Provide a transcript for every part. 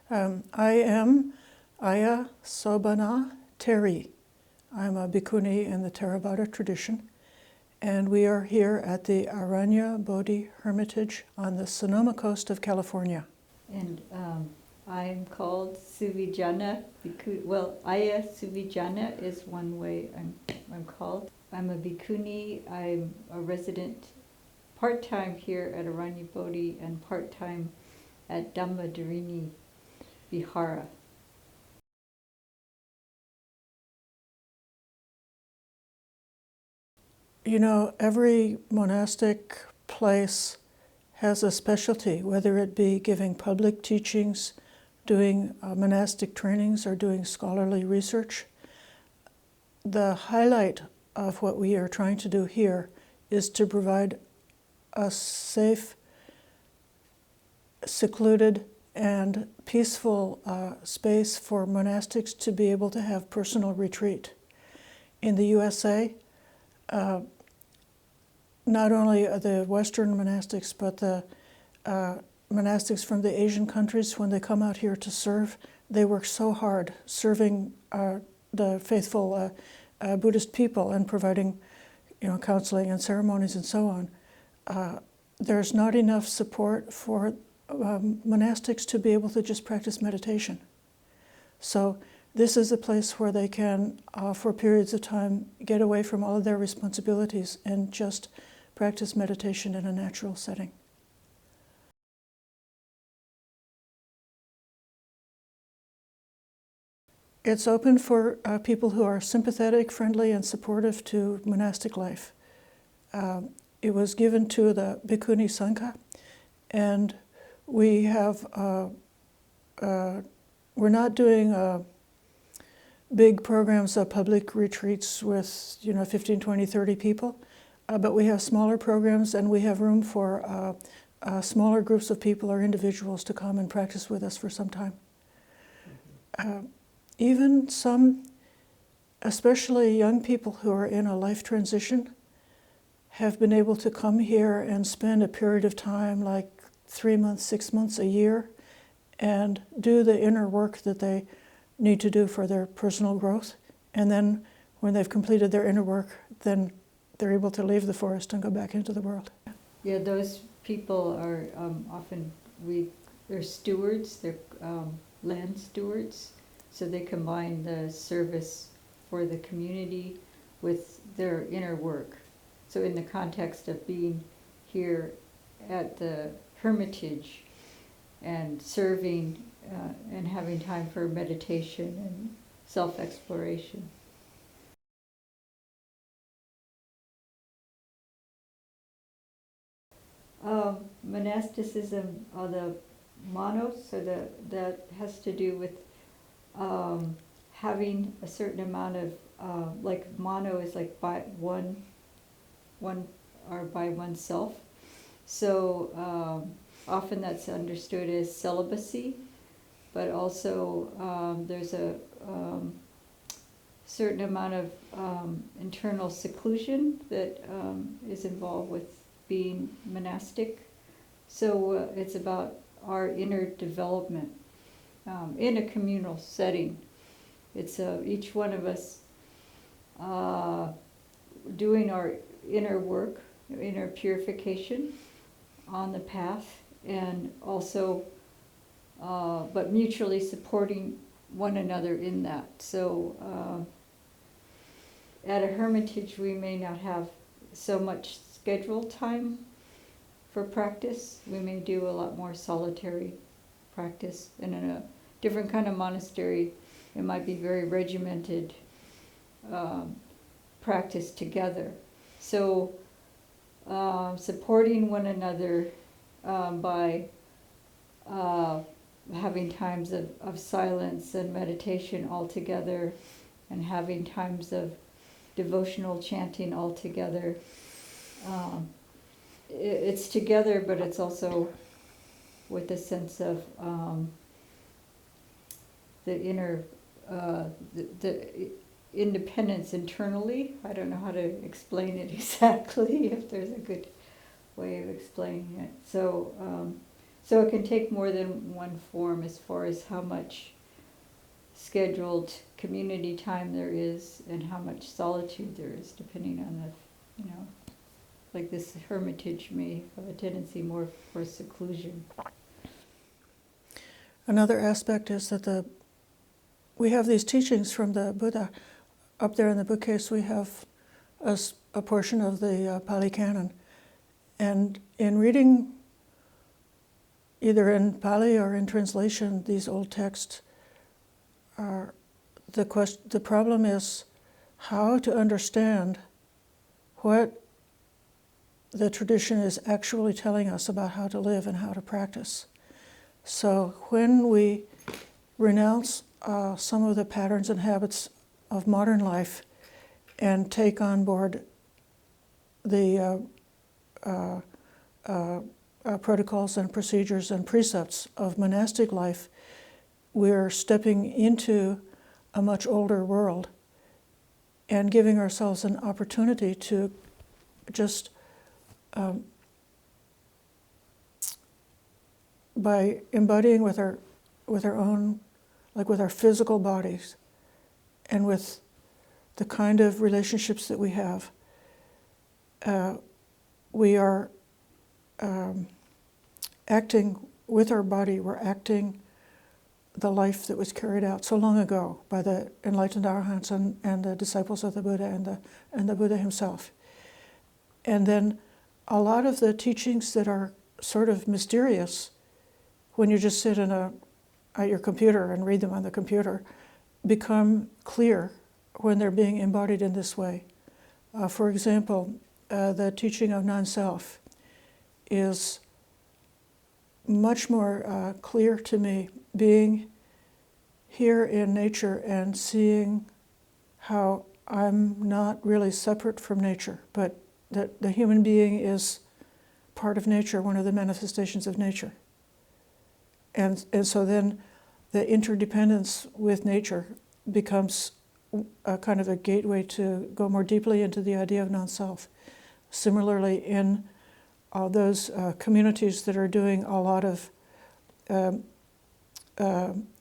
I am Ayya Sobhana Theri. I'm a Bhikkhuni in the Theravada tradition, and we are here at the Aranya Bodhi Hermitage on the Sonoma coast of California. And I'm called Suvijjana. Well, Ayya Suvijjana is one way I'm called. I'm a Bhikkhuni. I'm a resident part-time here at Aranya Bodhi and part-time at Dhammadharini Vihara. You know, every monastic place has a specialty, whether it be giving public teachings, doing monastic trainings, or doing scholarly research. The highlight of what we are trying to do here is to provide a safe, secluded, and peaceful space for monastics to be able to have personal retreat. In the USA, not only the Western monastics, but the monastics from the Asian countries, when they come out here to serve, they work so hard serving the faithful Buddhist people and providing, counseling and ceremonies and so on. There's not enough support for monastics to be able to just practice meditation. So this is a place where they can, for periods of time, get away from all of their responsibilities and just practice meditation in a natural setting. It's open for people who are sympathetic, friendly, and supportive to monastic life. It was given to the Bhikkhuni Sangha, and we have, we're not doing big programs of public retreats with 15, 20, 30 people, but we have smaller programs, and we have room for smaller groups of people or individuals to come and practice with us for some time. Even some, especially young people who are in a life transition, have been able to come here and spend a period of time, like 3 months, 6 months, a year, and do the inner work that they need to do for their personal growth. And then when they've completed their inner work, then they're able to leave the forest and go back into the world. Yeah, those people are often, they're stewards, they're land stewards, so they combine the service for the community with their inner work. So in the context of being here at the Hermitage and serving and having time for meditation and self-exploration. Monasticism, the monos, so that has to do with having a certain amount of, like mono is like by one or by oneself. So often that's understood as celibacy, but also there's a certain amount of internal seclusion that is involved with being monastic. So it's about our inner development in a communal setting. It's each one of us doing our inner work, inner purification on the path, and also but mutually supporting one another in that. So at a hermitage we may not have so much scheduled time for practice. We may do a lot more solitary practice, and in a different kind of monastery it might be very regimented practice together. So supporting one another by having times of silence and meditation all together, and having times of devotional chanting all together. It's together, but it's also with a sense of the inner, the independence internally. I don't know how to explain it exactly, if there's a good way of explaining it. So So it can take more than one form as far as how much scheduled community time there is and how much solitude there is, depending on the, like this hermitage may have a tendency more for seclusion. Another aspect is that we have these teachings from the Buddha. Up there in the bookcase we have a portion of the Pali Canon. And in reading, either in Pali or in translation, these old texts, the problem is how to understand what the tradition is actually telling us about how to live and how to practice. So when we renounce some of the patterns and habits of modern life and take on board the protocols and procedures and precepts of monastic life, we're stepping into a much older world and giving ourselves an opportunity to just by embodying with our own, like with our physical bodies and with the kind of relationships that we have, we are acting with our body, we're acting the life that was carried out so long ago by the enlightened arahants and the disciples of the Buddha and the Buddha himself. And then a lot of the teachings that are sort of mysterious, when you just sit at your computer and read them on the computer, become clear when they're being embodied in this way. For example, the teaching of non-self is much more clear to me, being here in nature and seeing how I'm not really separate from nature, but that the human being is part of nature, one of the manifestations of nature. And so then the interdependence with nature becomes a kind of a gateway to go more deeply into the idea of non-self. Similarly, in those communities that are doing a lot of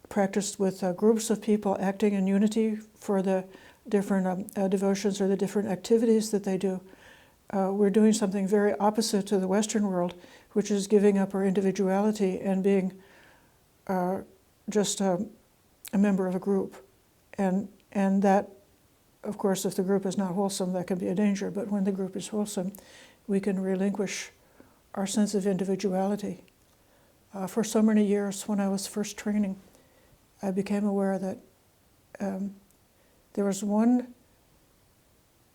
practice with groups of people acting in unity for the different devotions or the different activities that they do, we're doing something very opposite to the Western world, which is giving up our individuality and being just a member of a group. And that, of course, if the group is not wholesome, that can be a danger. But when the group is wholesome, we can relinquish our sense of individuality. For so many years, when I was first training, I became aware that there was one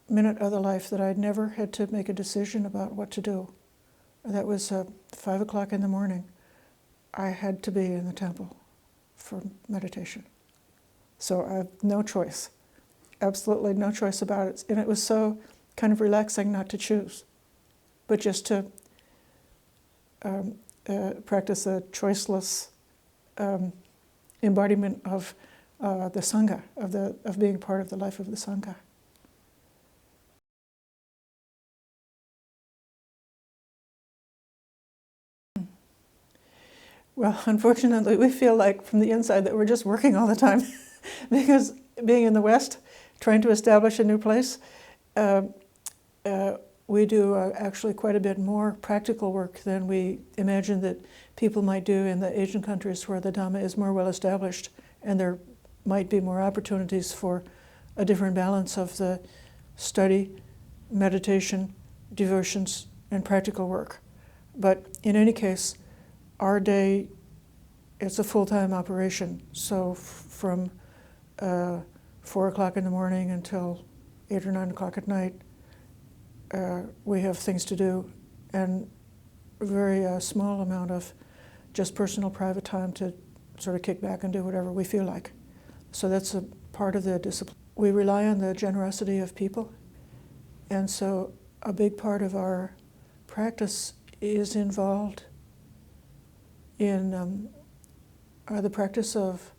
minute of the life that I'd never had to make a decision about what to do. That was 5 o'clock in the morning. I had to be in the temple for meditation. So I have no choice, absolutely no choice about it. And it was so kind of relaxing not to choose, but just to practice a choiceless embodiment of the Sangha, of being part of the life of the Sangha. Well, unfortunately, we feel like from the inside that we're just working all the time because being in the West, trying to establish a new place, we do actually quite a bit more practical work than we imagine that people might do in the Asian countries where the Dhamma is more well established and there might be more opportunities for a different balance of the study, meditation, devotions, and practical work. But in any case, our day, it's a full-time operation. So from 4 o'clock in the morning until 8 or 9 o'clock at night, we have things to do, and a very small amount of just personal private time to sort of kick back and do whatever we feel like. So that's a part of the discipline. We rely on the generosity of people, and so a big part of our practice is involved in the practice of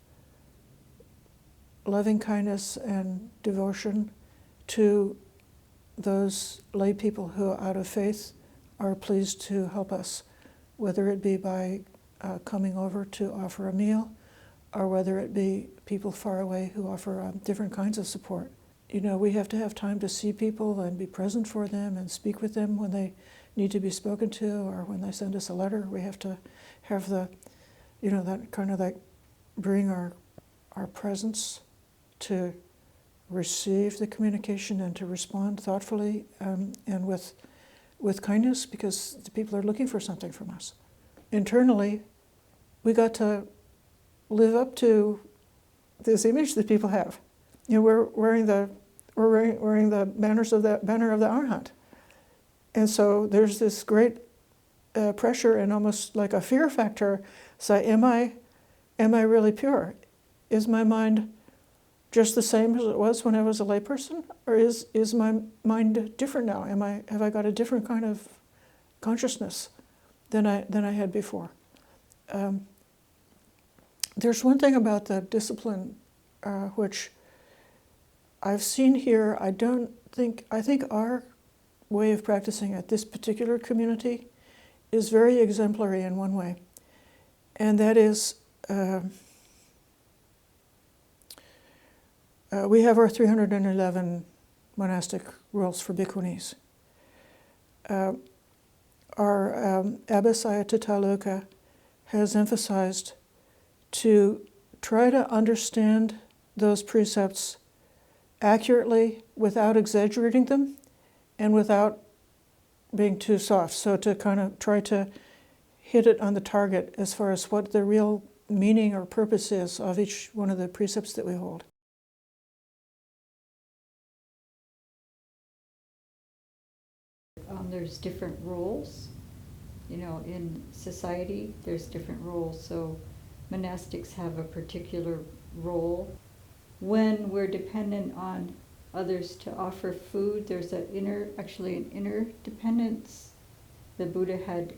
loving kindness and devotion to those lay people who, out of faith, are pleased to help us, whether it be by coming over to offer a meal, or whether it be people far away who offer different kinds of support. You know, we have to have time to see people and be present for them and speak with them when they need to be spoken to, or when they send us a letter. We have to have the, you know, that kind of like bring our presence to receive the communication and to respond thoughtfully and with kindness, because the people are looking for something from us. Internally, we got to live up to this image that people have. You know, we're wearing the banners of the banner of the Arhat, and so there's this great pressure and almost like a fear factor. Say, am I really pure? Is my mind just the same as it was when I was a layperson, or is my mind different now? Have I got a different kind of consciousness than I had before? There's one thing about the discipline which I've seen here. I think our way of practicing at this particular community is very exemplary in one way, and that is we have our 311 monastic rules for Bhikkhunis. Our Abbess Ayya Tathaaloka has emphasized to try to understand those precepts accurately without exaggerating them and without being too soft. So to kind of try to hit it on the target as far as what the real meaning or purpose is of each one of the precepts that we hold. There's different rules, you know, in society there's different rules. So monastics have a particular role. When we're dependent on others to offer food, there's an inner dependence the Buddha had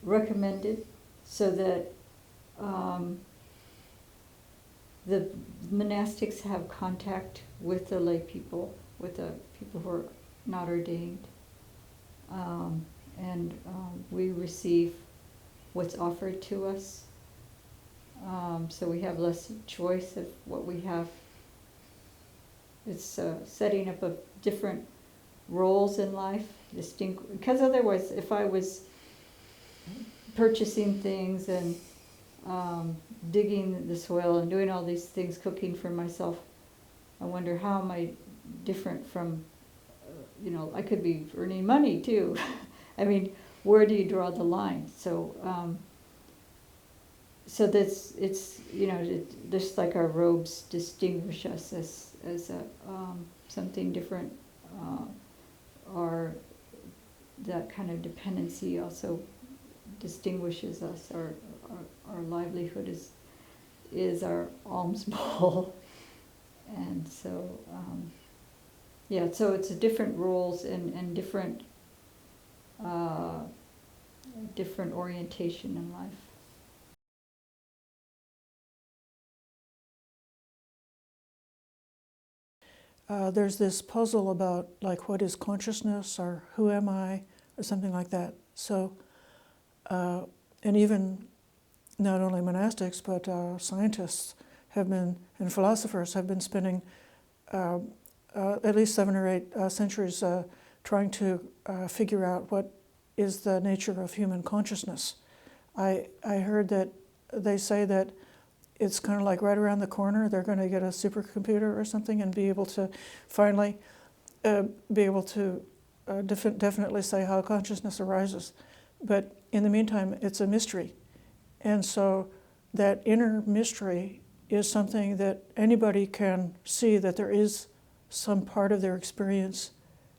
recommended, so that the monastics have contact with the lay people, with the people who are not ordained, and we receive what's offered to us. So we have less choice of what we have. It's setting up of different roles in life, because otherwise, if I was purchasing things and digging the soil and doing all these things, cooking for myself, I wonder, how am I different from, you know, I could be earning money too. I mean, where do you draw the line? So so that's, it's, you know, just like our robes distinguish us as a, something different, or that kind of dependency also distinguishes us. Our livelihood is our alms bowl, and so yeah. So it's different roles and different different orientation in life. There's this puzzle about like what is consciousness, or who am I, or something like that. So, and even not only monastics, but scientists have been, and philosophers have been spending at least 7 or 8 centuries trying to figure out what is the nature of human consciousness. I heard that they say that it's kind of like right around the corner. They're going to get a supercomputer or something and be able to finally be able to definitely say how consciousness arises. But in the meantime, it's a mystery. And so that inner mystery is something that anybody can see, that there is some part of their experience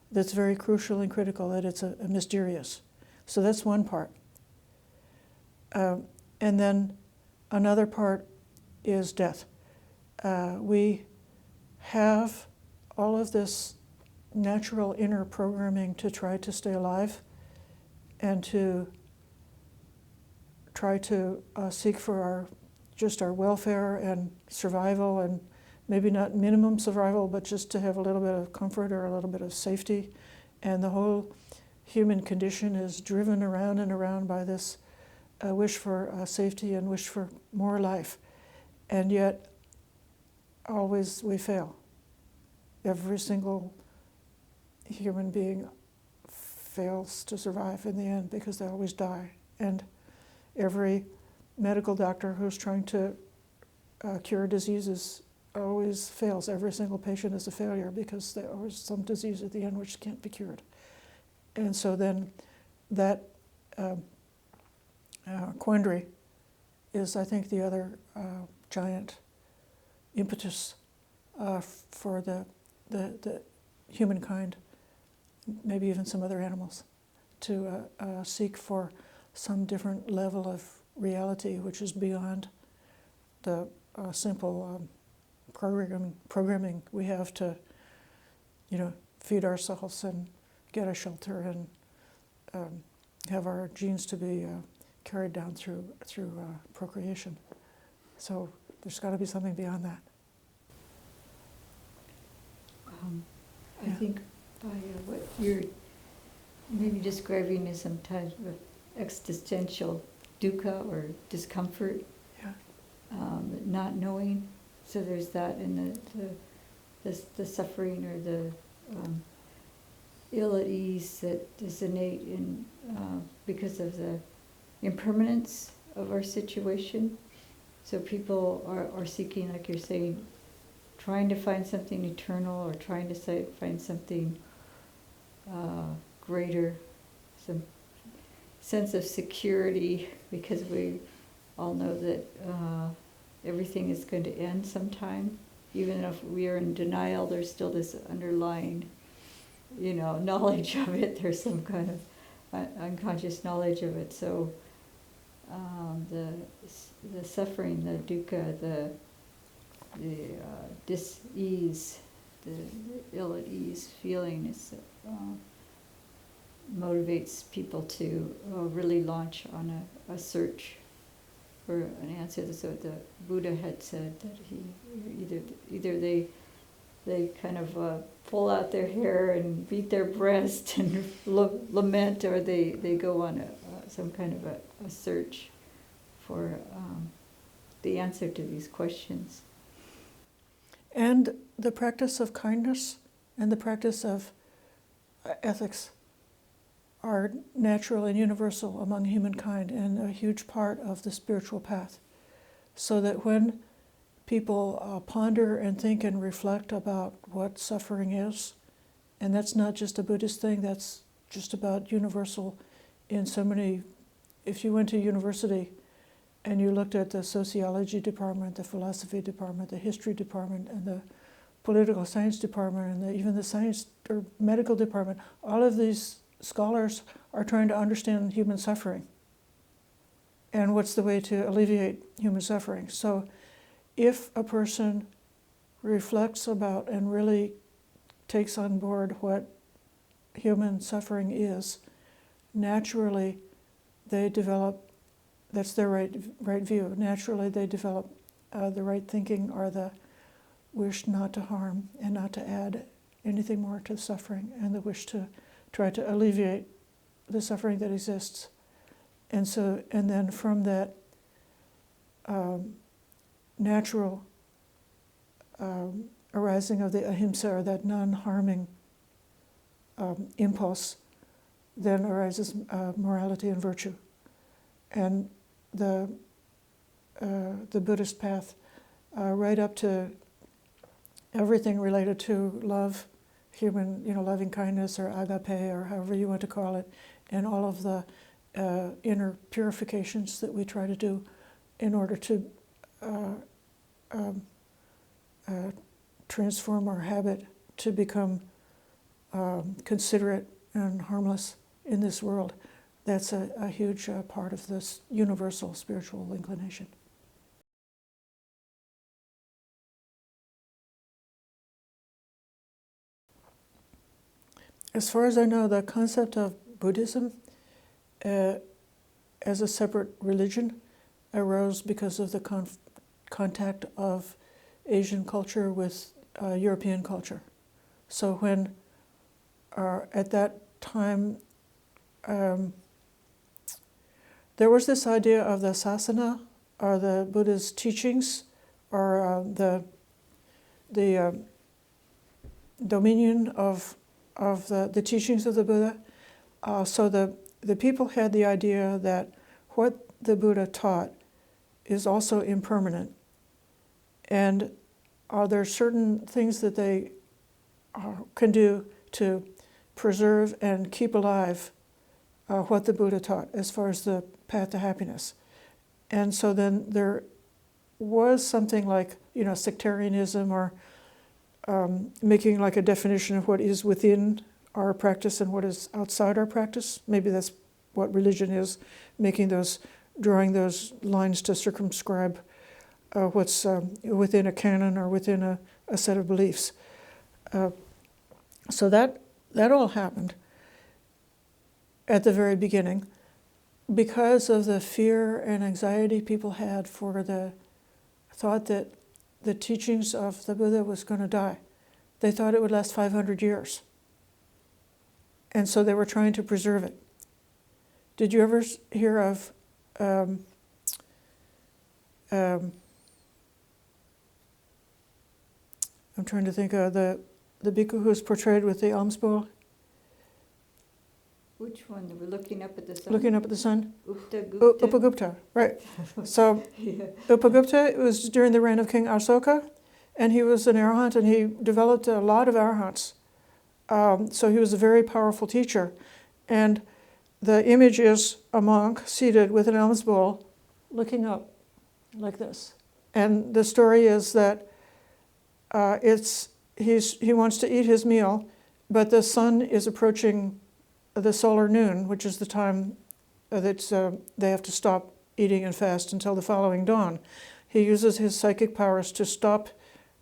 that's very crucial and critical, that it's a mysterious. So that's one part. And then another part is death. We have all of this natural inner programming to try to stay alive and to try to seek for our welfare and survival, and maybe not minimum survival, but just to have a little bit of comfort or a little bit of safety. And the whole human condition is driven around and around by this a wish for safety and wish for more life. And yet, always we fail. Every single human being fails to survive in the end because they always die. And every medical doctor who's trying to cure diseases always fails. Every single patient is a failure because there is some disease at the end which can't be cured. And so then that quandary is, I think, the other giant impetus for the humankind, maybe even some other animals, to seek for some different level of reality which is beyond the simple programming we have to, feed ourselves and get a shelter and have our genes to be carried down through procreation. So there's got to be something beyond that. I think what you're maybe describing is some type of existential dukkha or discomfort, not knowing. So there's that, and the suffering or the ill at ease that is innate in because of the impermanence of our situation. So people are seeking, like you're saying, trying to find something eternal or trying to find something greater, some sense of security, because we all know that everything is going to end sometime. Even if we are in denial, there's still this underlying, knowledge of it. There's some kind of unconscious knowledge of it. So the suffering, the dukkha, the dis-ease, the ill-at-ease feeling is motivates people to really launch on a search for an answer. So the Buddha had said that he either they kind of pull out their hair and beat their breast and lament, or they go on some kind of a search for the answer to these questions. And the practice of kindness and the practice of ethics are natural and universal among humankind and a huge part of the spiritual path. So that when people ponder and think and reflect about what suffering is, and that's not just a Buddhist thing, that's just about universal in so many. If you went to university and you looked at the sociology department, the philosophy department, the history department, and the political science department, and even the science or medical department, all of these scholars are trying to understand human suffering and what's the way to alleviate human suffering. So if a person reflects about and really takes on board what human suffering is, naturally they develop, that's their right view, naturally they develop the right thinking, or the wish not to harm and not to add anything more to the suffering, and the wish to try to alleviate the suffering that exists. And then from that natural arising of the ahimsa, or that non-harming impulse, then arises morality and virtue. And the Buddhist path, right up to everything related to love, human, loving kindness, or agape, or however you want to call it, and all of the inner purifications that we try to do in order to transform our habit to become considerate and harmless in this world. That's a huge part of this universal spiritual inclination. As far as I know, the concept of Buddhism as a separate religion arose because of the contact of Asian culture with European culture. So when at that time there was this idea of the sasana, or the Buddha's teachings, or the dominion of the teachings of the Buddha. So the people had the idea that what the Buddha taught is also impermanent. And there are certain things that they can do to preserve and keep alive what the Buddha taught as far as the path to happiness. And so then there was something like, sectarianism, or making like a definition of what is within our practice and what is outside our practice. Maybe that's what religion is, drawing those lines to circumscribe what's within a canon or within a set of beliefs. So that all happened at the very beginning because of the fear and anxiety people had for the thought that the teachings of the Buddha was going to die. They thought it would last 500 years. And so they were trying to preserve it. Did you ever hear of I'm trying to think of the bhikkhu who's portrayed with the alms bowl? Which one? We're looking up at the sun? Looking up at the sun? Upagupta. Upagupta, right. So Yeah. Upagupta was during the reign of King Asoka, and he was an arahant, and he developed a lot of arahants. So he was a very powerful teacher. And the image is a monk seated with an alms bowl, looking up like this. And the story is that he wants to eat his meal, but the sun is approaching the solar noon, which is the time that they have to stop eating and fast until the following dawn. He uses his psychic powers to stop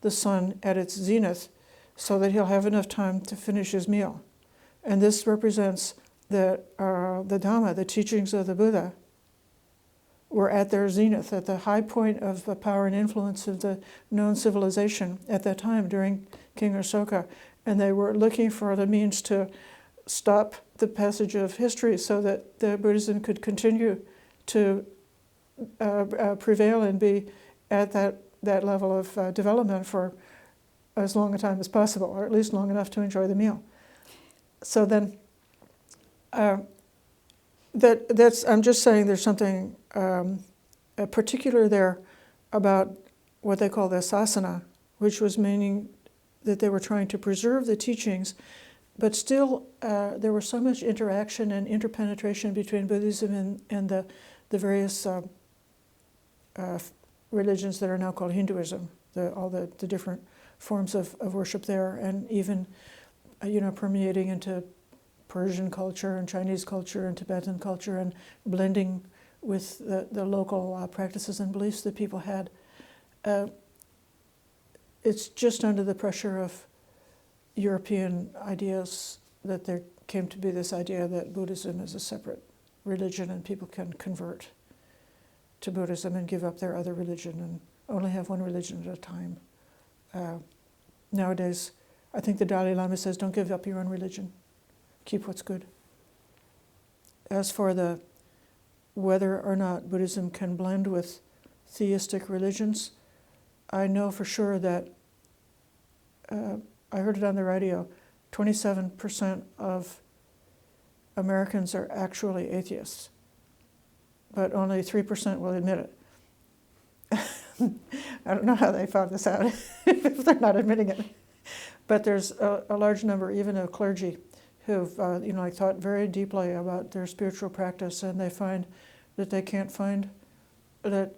the sun at its zenith so that he'll have enough time to finish his meal. And this represents that the Dhamma, the teachings of the Buddha, were at their zenith, at the high point of the power and influence of the known civilization at that time during King Asoka. And they were looking for the means to stop the passage of history so that the Buddhism could continue to prevail and be at that level of development for as long a time as possible, or at least long enough to enjoy the meal. So then, that's I'm just saying there's something particular there about what they call the sasana, which was meaning that they were trying to preserve the teachings, but still there was so much interaction and interpenetration between Buddhism and the various religions that are now called Hinduism, all the different forms of worship there, and even permeating into Persian culture and Chinese culture and Tibetan culture, and blending with the local practices and beliefs that people had. It's just under the pressure of European ideas that there came to be this idea that Buddhism is a separate religion and people can convert to Buddhism and give up their other religion and only have one religion at a time. Nowadays, I think the Dalai Lama says, don't give up your own religion. Keep what's good. As for whether or not Buddhism can blend with theistic religions, I know for sure that, I heard it on the radio, 27% of Americans are actually atheists, but only 3% will admit it. I don't know how they found this out if they're not admitting it. But there's a large number, even of clergy, who've thought very deeply about their spiritual practice, and they find that they can't find that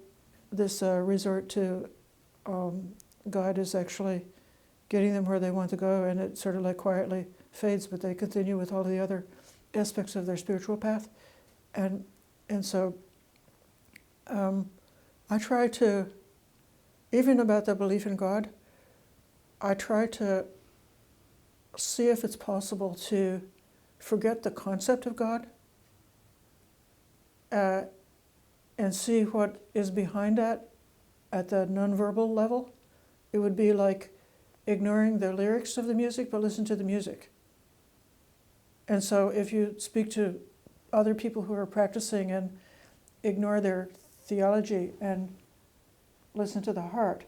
this resort to God is actually getting them where they want to go, and it sort of like quietly fades, but they continue with all the other aspects of their spiritual path. And so I try to, even about the belief in God, I try to see if it's possible to forget the concept of God and see what is behind that at the nonverbal level. It would be like ignoring the lyrics of the music, but listen to the music. And so if you speak to other people who are practicing and ignore their theology and listen to the heart,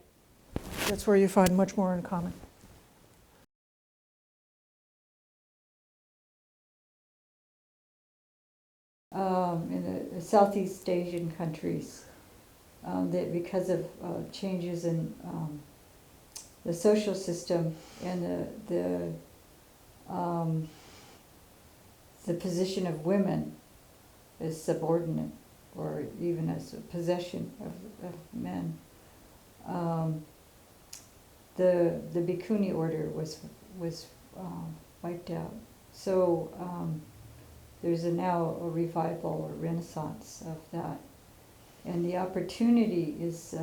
that's where you find much more in common. In the Southeast Asian countries, that because of changes in the social system and the position of women as subordinate or even as a possession of men, the Bhikkhuni order was wiped out. So there's now a revival or renaissance of that. And the opportunity is,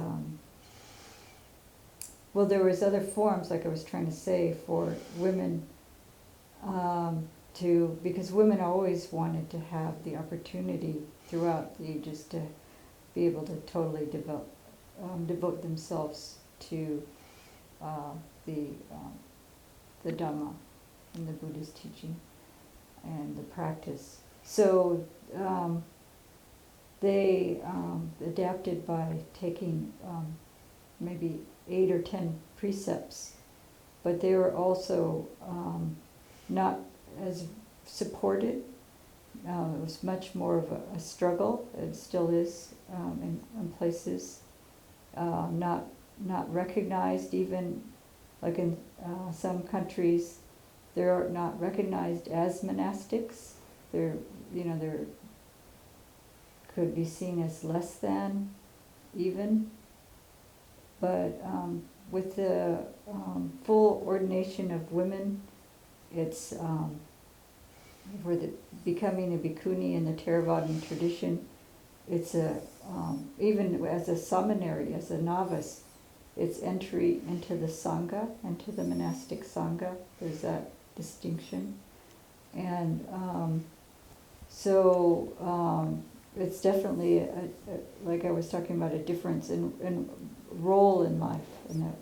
well, there was other forms, like I was trying to say, for women because women always wanted to have the opportunity throughout the ages to be able to totally devote themselves to the Dhamma and the Buddhist teaching and the practice. So they adapted by taking maybe 8 or 10 precepts, but they were also not as supported. It was much more of a struggle. It still is in places, not recognized. Even like in some countries, they're not recognized as monastics. They're could be seen as less than even. But with the full ordination of women, it's for becoming a bhikkhuni in the Theravadan tradition. It's even as a seminary, as a novice, it's entry into the Sangha, into the monastic Sangha. There's that distinction. And it's definitely, like I was talking about, a difference in role in life, and that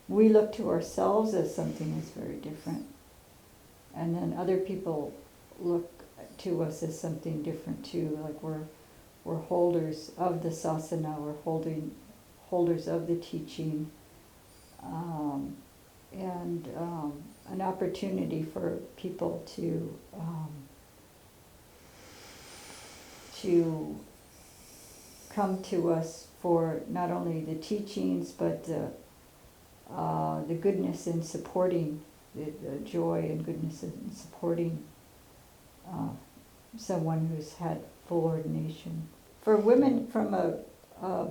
we look to ourselves as something that's very different, and then other people look to us as something different too. Like we're holders of the sasana, we're holders of the teaching, and an opportunity for people to come to us for not only the teachings, but the goodness in supporting, the joy and goodness in supporting someone who's had full ordination. For women from a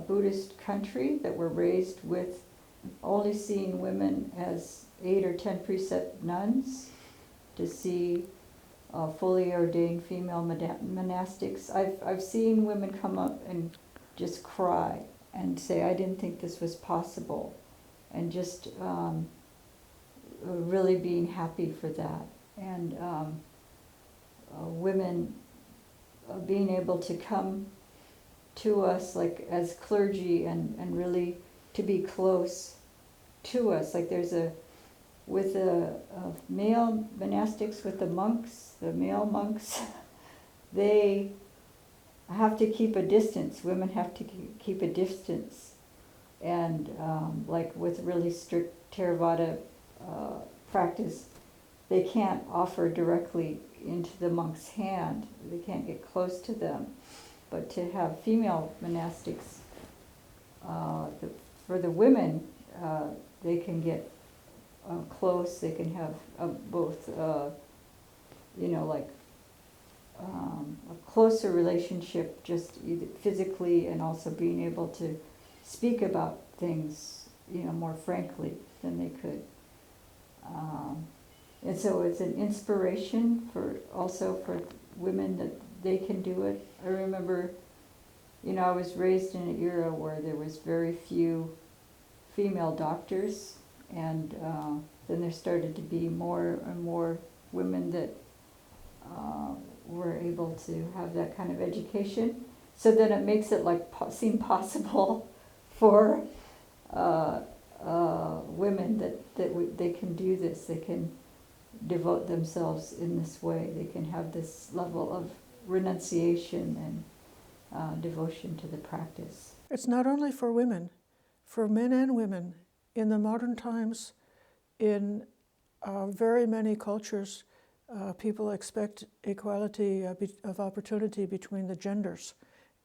Buddhist country that were raised with only seeing women as 8 or 10 precept nuns, to see fully ordained female monastics. I've seen women come up and just cry and say, I didn't think this was possible, and just really being happy for that. And women being able to come to us like as clergy and really to be close to us. Like there's with the male monastics, with the monks, the male monks, they have to keep a distance. Women have to keep a distance. And like with really strict Theravada practice, they can't offer directly into the monk's hand. They can't get close to them. But to have female monastics, for the women, they can get close. They can have both, like a closer relationship, just either physically and also being able to speak about things, more frankly than they could. And so it's an inspiration for women that they can do it. I remember, I was raised in an era where there was very few female doctors, and then there started to be more and more women that were able to have that kind of education. So then it makes it seem possible for women that they can do this. They can devote themselves in this way. They can have this level of renunciation and devotion to the practice. It's not only for women, for men and women. In the modern times, in very many cultures, people expect equality of opportunity between the genders.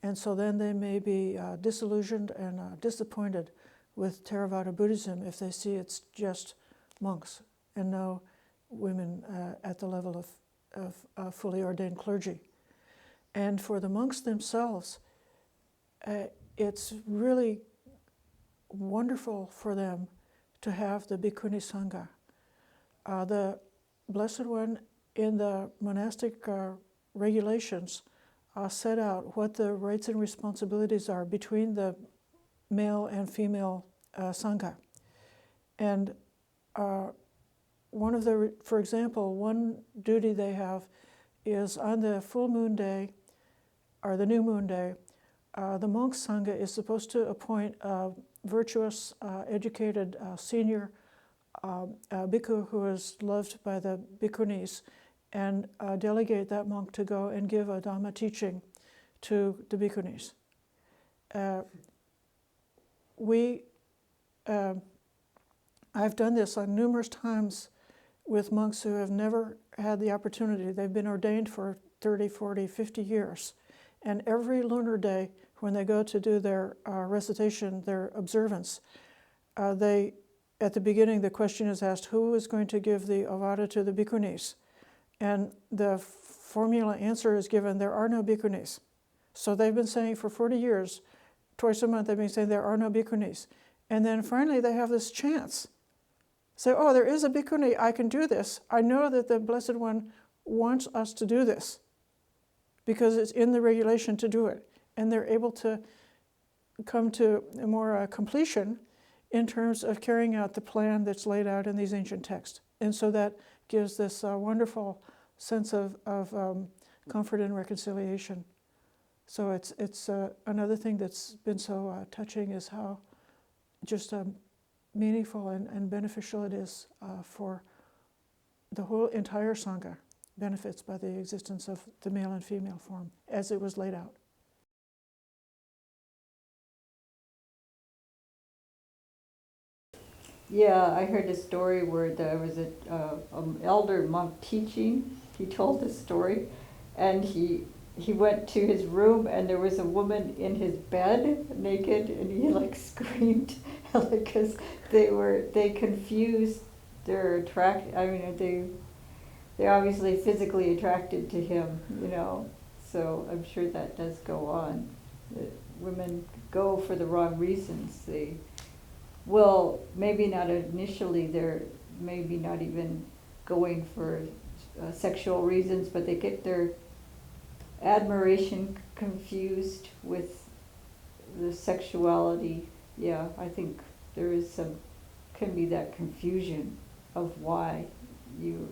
And so then they may be disillusioned and disappointed with Theravada Buddhism if they see it's just monks and no women at the level of fully ordained clergy. And for the monks themselves, it's really wonderful for them to have the Bhikkhuni Sangha. The Blessed One in the monastic regulations set out what the rights and responsibilities are between the male and female Sangha. And for example, one duty they have is on the full moon day, or the new moon day, the monk Sangha is supposed to appoint a virtuous, educated senior bhikkhu who is loved by the Bhikkhunis, and delegate that monk to go and give a Dhamma teaching to the Bhikkhunis. I've done this on numerous times with monks who have never had the opportunity. They've been ordained for 30, 40, 50 years. And every lunar day, when they go to do their recitation, their observance, at the beginning the question is asked, who is going to give the avada to the Bhikkhunis? And the formula answer is given, there are no Bhikkhunis. So they've been saying for 40 years, twice a month they've been saying there are no Bhikkhunis. And then finally they have this chance. Say, oh, there is a Bhikkhuni, I can do this. I know that the Blessed One wants us to do this because it's in the regulation to do it. And they're able to come to a more completion in terms of carrying out the plan that's laid out in these ancient texts. And so that gives this wonderful sense of comfort and reconciliation. So it's another thing that's been so touching is how just meaningful and beneficial it is for the whole entire Sangha, benefits by the existence of the male and female form as it was laid out. Yeah, I heard a story where there was an elder monk teaching. He told this story, and he went to his room, and there was a woman in his bed, naked, and he like screamed because they confused their they're obviously physically attracted to him, you know. So I'm sure that does go on. That women go for the wrong reasons. Well, maybe not initially, they're maybe not even going for sexual reasons, but they get their admiration confused with the sexuality. Yeah, I think there is can be that confusion of why you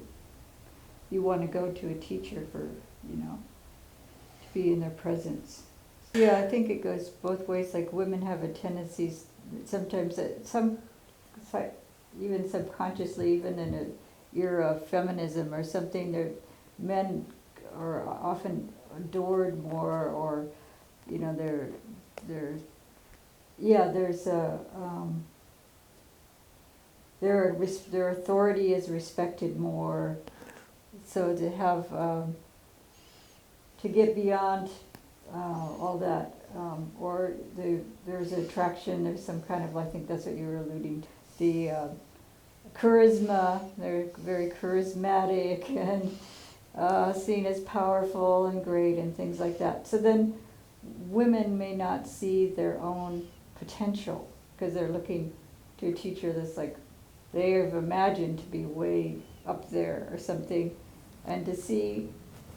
want to go to a teacher for, to be in their presence. Yeah, I think it goes both ways. Like women have a tendency sometimes, even subconsciously, even in an era of feminism or something, men are often adored more, or their authority is respected more. So to have to get beyond all that, or there's attraction, there's some kind of, I think that's what you were alluding to, the charisma, they're very charismatic and seen as powerful and great and things like that. So then women may not see their own potential because they're looking to a teacher that's like they have imagined to be way up there or something, and to see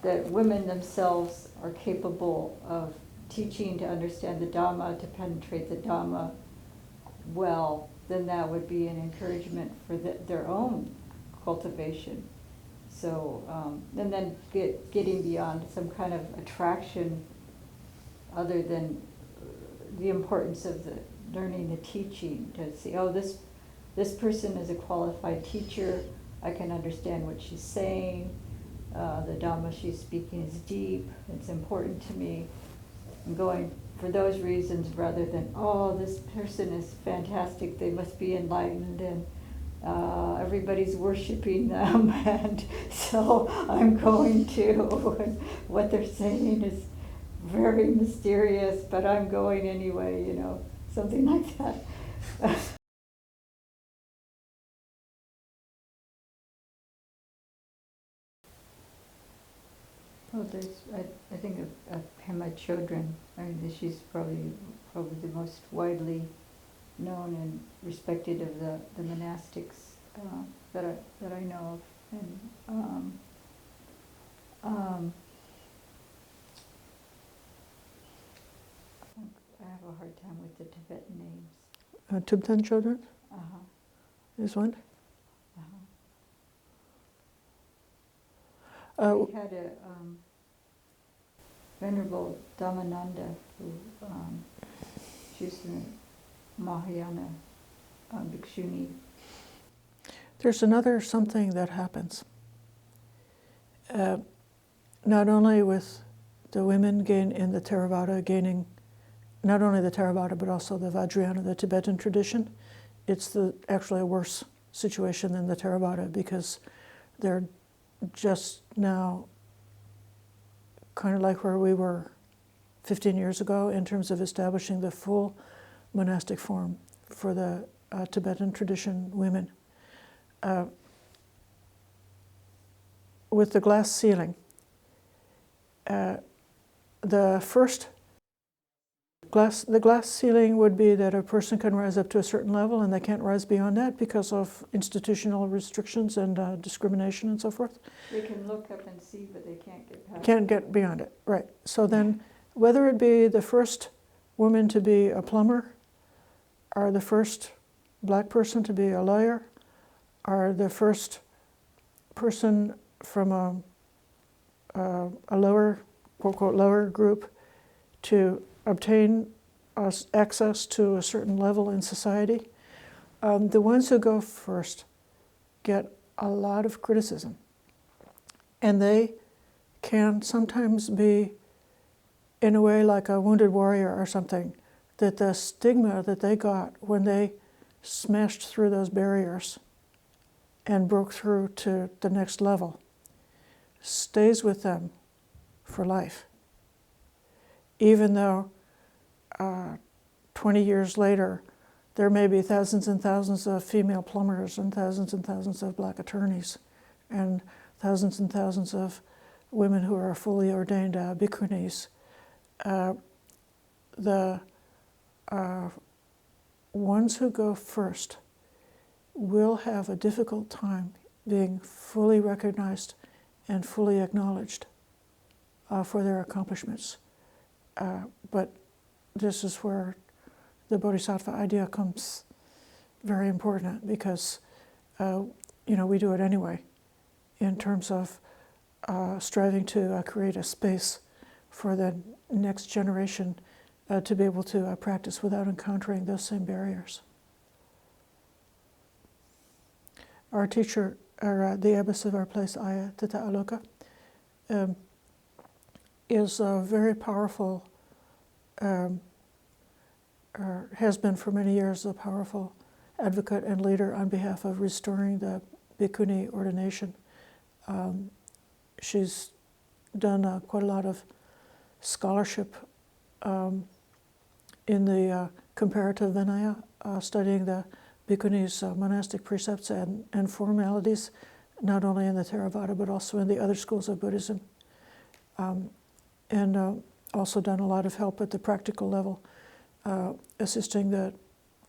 that women themselves are capable of teaching to understand the Dhamma, to penetrate the Dhamma well, then that would be an encouragement for their own cultivation. So, and then getting beyond some kind of attraction other than the importance of learning the teaching, to see, oh, this person is a qualified teacher, I can understand what she's saying, the Dhamma she's speaking is deep, it's important to me. I'm going for those reasons rather than, oh, this person is fantastic, they must be enlightened, and everybody's worshiping them, and so I'm going to. What they're saying is very mysterious, but I'm going anyway, something like that. Oh, I think of Pema Chodron. I mean, she's probably the most widely known and respected of the monastics that I know of. And I have a hard time with the Tibetan names. Tibetan children Uh-huh. is one. We had a Venerable Dhammananda, who she's a Mahayana Bhikkhuni. There's another something that happens. Not only with the women in the Theravada gaining, not only the Theravada but also the Vajrayana, the Tibetan tradition, it's actually a worse situation than the Theravada, because they're just now kind of like where we were 15 years ago in terms of establishing the full monastic form for the Tibetan tradition women. With the glass ceiling, the glass ceiling would be that a person can rise up to a certain level and they can't rise beyond that because of institutional restrictions and discrimination and so forth. They can look up and see, but they can't get past Can't get beyond it, right. So then, whether it be the first woman to be a plumber, or the first black person to be a lawyer, or the first person from a lower, quote, quote, lower group to obtain access to a certain level in society, the ones who go first get a lot of criticism. And they can sometimes be, in a way, like a wounded warrior or something, that the stigma that they got when they smashed through those barriers and broke through to the next level stays with them for life. Even though 20 years later, there may be thousands and thousands of female plumbers and thousands of black attorneys and thousands of women who are fully ordained Bhikkhunis. The ones who go first will have a difficult time being fully recognized and fully acknowledged for their accomplishments. But this is where the Bodhisattva idea comes very important, because we do it anyway in terms of striving to create a space for the next generation to be able to practice without encountering those same barriers. Our teacher, the abbess of our place, Ayya Tathaaloka, is a very powerful, has been for many years a powerful advocate and leader on behalf of restoring the Bhikkhuni ordination. She's done quite a lot of scholarship in the comparative Vinaya, studying the Bhikkhunis' monastic precepts and formalities, not only in the Theravada but also in the other schools of Buddhism, and also done a lot of help at the practical level, assisting the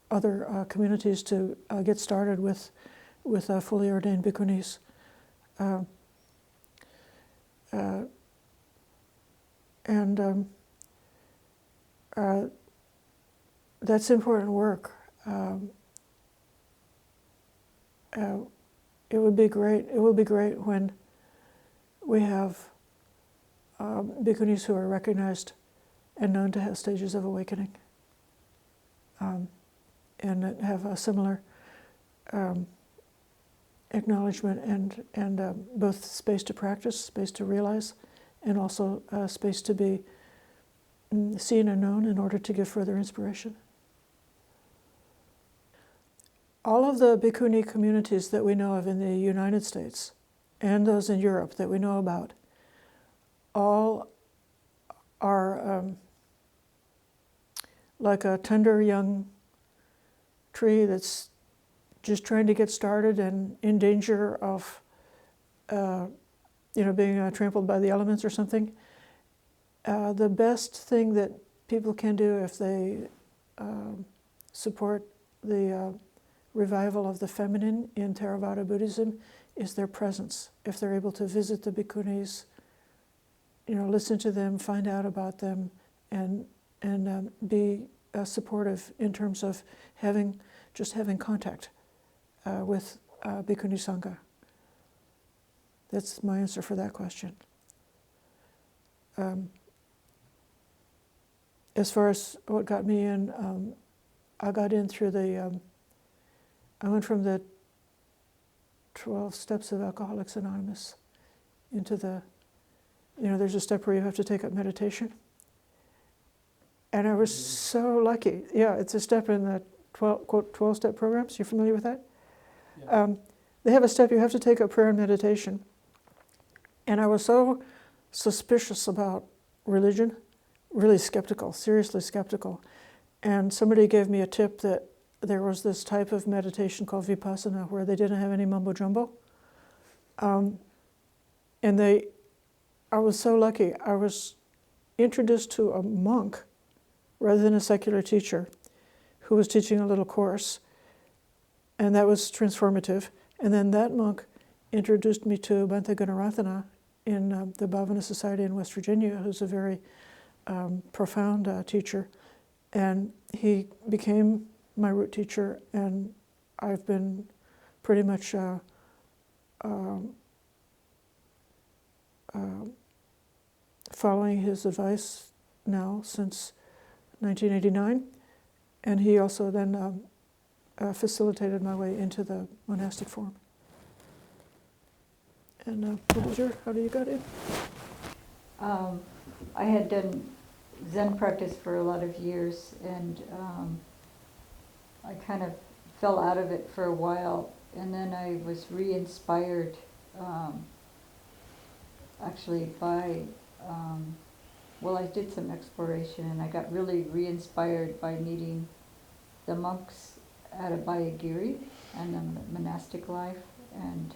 other communities to get started with fully ordained Bhikkhunis. That's important work. It would be great. It will be great when we have Bhikkhunis who are recognized and known to have stages of awakening, and have a similar acknowledgement and both space to practice, space to realize, and also space to be seen and known in order to give further inspiration. All of the Bhikkhuni communities that we know of in the United States and those in Europe that we know about, all are like a tender young tree that's just trying to get started and in danger of being trampled by the elements or something. The best thing that people can do if they support the revival of the feminine in Theravada Buddhism is their presence. If they're able to visit the Bhikkhunis, listen to them, find out about them, and be supportive in terms of having contact with Bhikkhuni Sangha. That's my answer for that question. As far as what got me in, I got in through I went from the 12 steps of Alcoholics Anonymous into there's a step where you have to take up meditation. And I was so lucky. Yeah, it's a step in the 12-step programs. You familiar with that? Yeah. They have a step you have to take up prayer and meditation. And I was so suspicious about religion, really skeptical, seriously skeptical. And somebody gave me a tip that there was this type of meditation called vipassana where they didn't have any mumbo jumbo. And I was so lucky. I was introduced to a monk rather than a secular teacher who was teaching a little course. And that was transformative. And then that monk introduced me to Bhante Gunaratana in the Bhavana Society in West Virginia, who's a very profound teacher. And he became my root teacher, and I've been pretty much following his advice now since 1989. And he also then facilitated my way into the monastic form. And how do you got in? I had done Zen practice for a lot of years, and I kind of fell out of it for a while, and then I was re-inspired actually by, I did some exploration, and I got really re-inspired by meeting the monks at Abhayagiri and the monastic life, and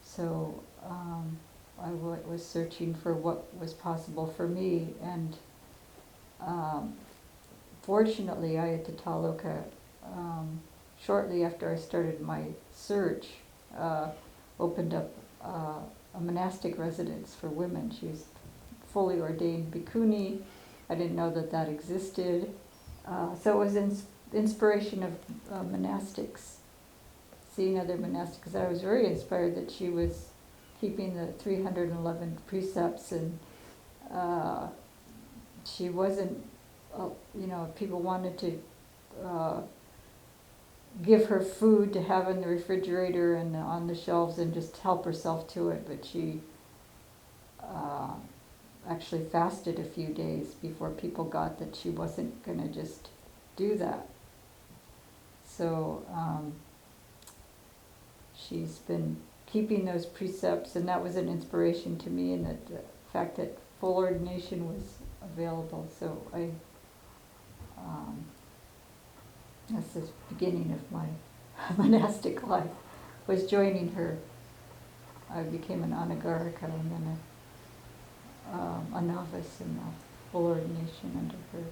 so I was searching for what was possible for me, and fortunately Ayya Tathaaloka, shortly after I started my search, opened up a monastic residence for women. She's fully ordained bhikkhuni. I didn't know that existed. So it was inspiration of monastics, seeing other monastics. I was very inspired that she was keeping the 311 precepts, and she wasn't, people wanted to give her food to have in the refrigerator and on the shelves and just help herself to it, but she actually fasted a few days before people got that she wasn't going to just do that. So she's been keeping those precepts, and that was an inspiration to me, and that the fact that full ordination was available. So that's the beginning of my monastic life, was joining her. I became an anagarika and then a novice in the full ordination under her.